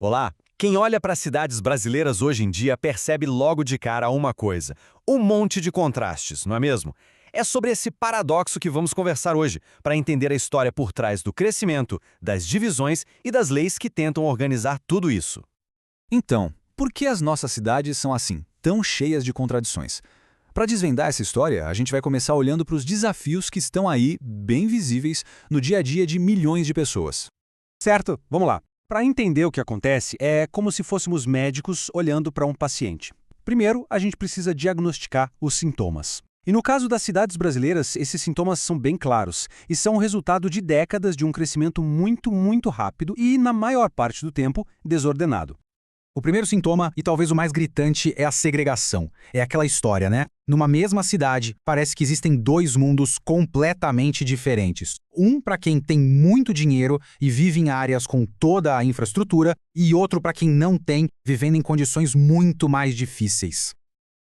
Olá! Quem olha para as cidades brasileiras hoje em dia percebe logo de cara uma coisa: um monte de contrastes, não é mesmo? É sobre esse paradoxo que vamos conversar hoje, para entender a história por trás do crescimento, das divisões e das leis que tentam organizar tudo isso. Então, por que as nossas cidades são assim, tão cheias de contradições? Para desvendar essa história, a gente vai começar olhando para os desafios que estão aí, bem visíveis, no dia a dia de milhões de pessoas. Certo, vamos lá. Para entender o que acontece, é como se fôssemos médicos olhando para um paciente. Primeiro, a gente precisa diagnosticar os sintomas. E no caso das cidades brasileiras, esses sintomas são bem claros e são o resultado de décadas de um crescimento muito rápido e, na maior parte do tempo, desordenado. O primeiro sintoma, e talvez o mais gritante, é a segregação. É aquela história, né? Numa mesma cidade, parece que existem dois mundos completamente diferentes. Um para quem tem muito dinheiro e vive em áreas com toda a infraestrutura, e outro para quem não tem, vivendo em condições muito mais difíceis.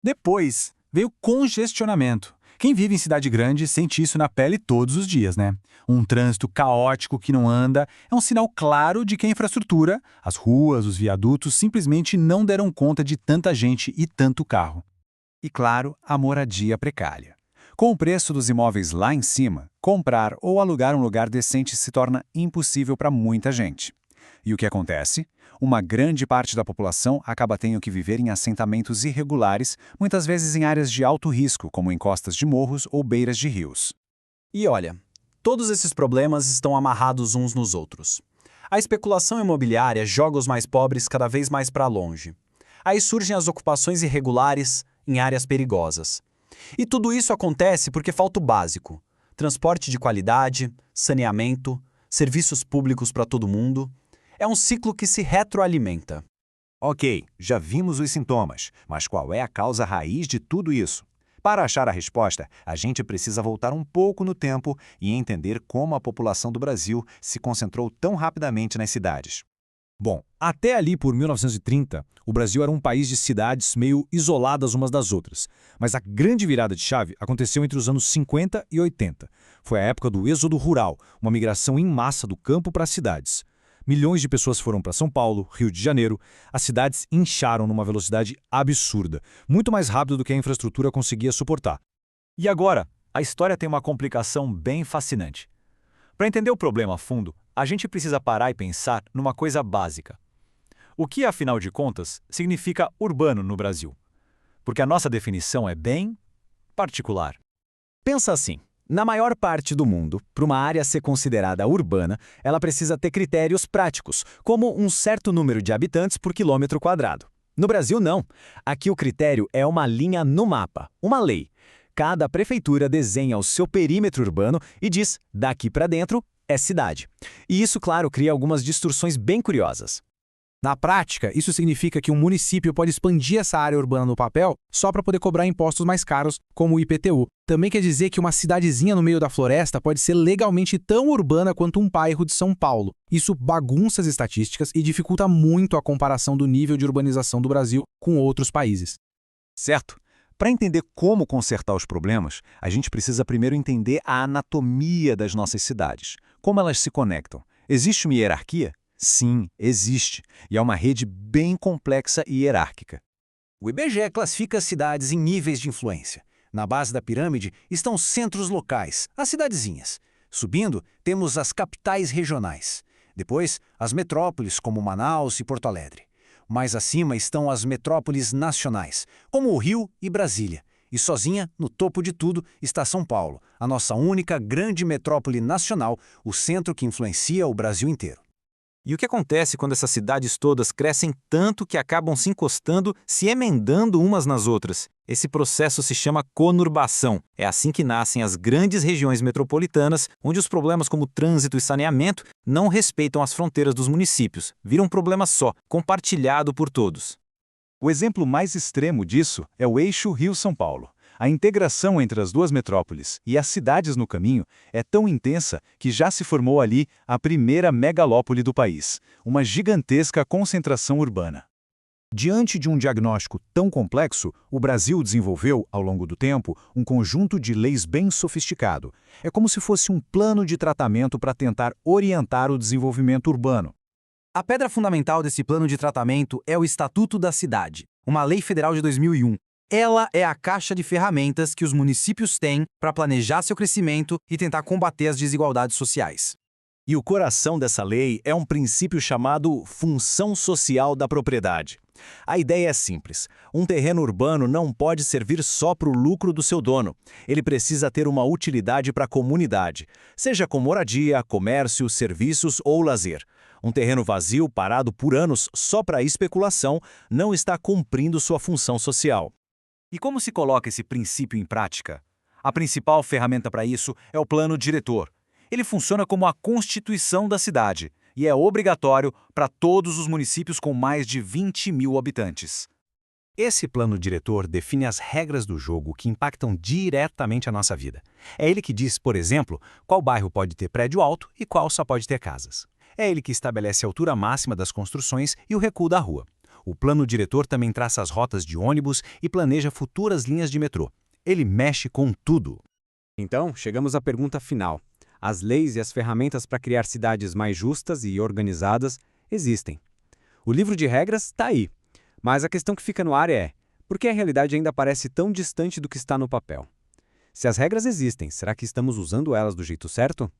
Depois, veio o congestionamento. Quem vive em cidade grande sente isso na pele todos os dias, né? Um trânsito caótico que não anda é um sinal claro de que a infraestrutura, as ruas, os viadutos, simplesmente não deram conta de tanta gente e tanto carro. E claro, a moradia precária. Com o preço dos imóveis lá em cima, comprar ou alugar um lugar decente se torna impossível para muita gente. E o que acontece? Uma grande parte da população acaba tendo que viver em assentamentos irregulares, muitas vezes em áreas de alto risco, como encostas de morros ou beiras de rios. E olha, todos esses problemas estão amarrados uns nos outros. A especulação imobiliária joga os mais pobres cada vez mais para longe. Aí surgem as ocupações irregulares em áreas perigosas. E tudo isso acontece porque falta o básico: transporte de qualidade, saneamento, serviços públicos para todo mundo. É um ciclo que se retroalimenta. Ok, já vimos os sintomas, mas qual é a causa raiz de tudo isso? Para achar a resposta, a gente precisa voltar um pouco no tempo e entender como a população do Brasil se concentrou tão rapidamente nas cidades. Bom, até ali por 1930, o Brasil era um país de cidades meio isoladas umas das outras. Mas a grande virada de chave aconteceu entre os anos 50 e 80. Foi a época do êxodo rural, uma migração em massa do campo para as cidades. Milhões de pessoas foram para São Paulo, Rio de Janeiro. As cidades incharam numa velocidade absurda, muito mais rápido do que a infraestrutura conseguia suportar. E agora, a história tem uma complicação bem fascinante. Para entender o problema a fundo, a gente precisa parar e pensar numa coisa básica. O que, afinal de contas, significa urbano no Brasil? Porque a nossa definição é bem particular. Pensa assim. Na maior parte do mundo, para uma área ser considerada urbana, ela precisa ter critérios práticos, como um certo número de habitantes por quilômetro quadrado. No Brasil, não. Aqui o critério é uma linha no mapa, uma lei. Cada prefeitura desenha o seu perímetro urbano e diz, daqui para dentro é cidade. E isso, claro, cria algumas distorções bem curiosas. Na prática, isso significa que um município pode expandir essa área urbana no papel só para poder cobrar impostos mais caros, como o IPTU. Também quer dizer que uma cidadezinha no meio da floresta pode ser legalmente tão urbana quanto um bairro de São Paulo. Isso bagunça as estatísticas e dificulta muito a comparação do nível de urbanização do Brasil com outros países. Certo? Para entender como consertar os problemas, a gente precisa primeiro entender a anatomia das nossas cidades. Como elas se conectam. Existe uma hierarquia? Sim, existe, e é uma rede bem complexa e hierárquica. O IBGE classifica as cidades em níveis de influência. Na base da pirâmide estão os centros locais, as cidadezinhas. Subindo, temos as capitais regionais. Depois, as metrópoles, como Manaus e Porto Alegre. Mais acima estão as metrópoles nacionais, como o Rio e Brasília. E sozinha, no topo de tudo, está São Paulo, a nossa única grande metrópole nacional, o centro que influencia o Brasil inteiro. E o que acontece quando essas cidades todas crescem tanto que acabam se encostando, se emendando umas nas outras? Esse processo se chama conurbação. É assim que nascem as grandes regiões metropolitanas, onde os problemas como trânsito e saneamento não respeitam as fronteiras dos municípios, viram um problema só, compartilhado por todos. O exemplo mais extremo disso é o eixo Rio-São Paulo. A integração entre as duas metrópoles e as cidades no caminho é tão intensa que já se formou ali a primeira megalópole do país, uma gigantesca concentração urbana. Diante de um diagnóstico tão complexo, o Brasil desenvolveu, ao longo do tempo, um conjunto de leis bem sofisticado. É como se fosse um plano de tratamento para tentar orientar o desenvolvimento urbano. A pedra fundamental desse plano de tratamento é o Estatuto da Cidade, uma lei federal de 2001. Ela é a caixa de ferramentas que os municípios têm para planejar seu crescimento e tentar combater as desigualdades sociais. E o coração dessa lei é um princípio chamado função social da propriedade. A ideia é simples. Um terreno urbano não pode servir só para o lucro do seu dono. Ele precisa ter uma utilidade para a comunidade, seja com moradia, comércio, serviços ou lazer. Um terreno vazio, parado por anos só para especulação, não está cumprindo sua função social. E como se coloca esse princípio em prática? A principal ferramenta para isso é o plano diretor. Ele funciona como a constituição da cidade e é obrigatório para todos os municípios com mais de 20 mil habitantes. Esse plano diretor define as regras do jogo que impactam diretamente a nossa vida. É ele que diz, por exemplo, qual bairro pode ter prédio alto e qual só pode ter casas. É ele que estabelece a altura máxima das construções e o recuo da rua. O plano diretor também traça as rotas de ônibus e planeja futuras linhas de metrô. Ele mexe com tudo. Então, chegamos à pergunta final. As leis e as ferramentas para criar cidades mais justas e organizadas existem. O livro de regras está aí. Mas a questão que fica no ar é: por que a realidade ainda parece tão distante do que está no papel? Se as regras existem, será que estamos usando elas do jeito certo?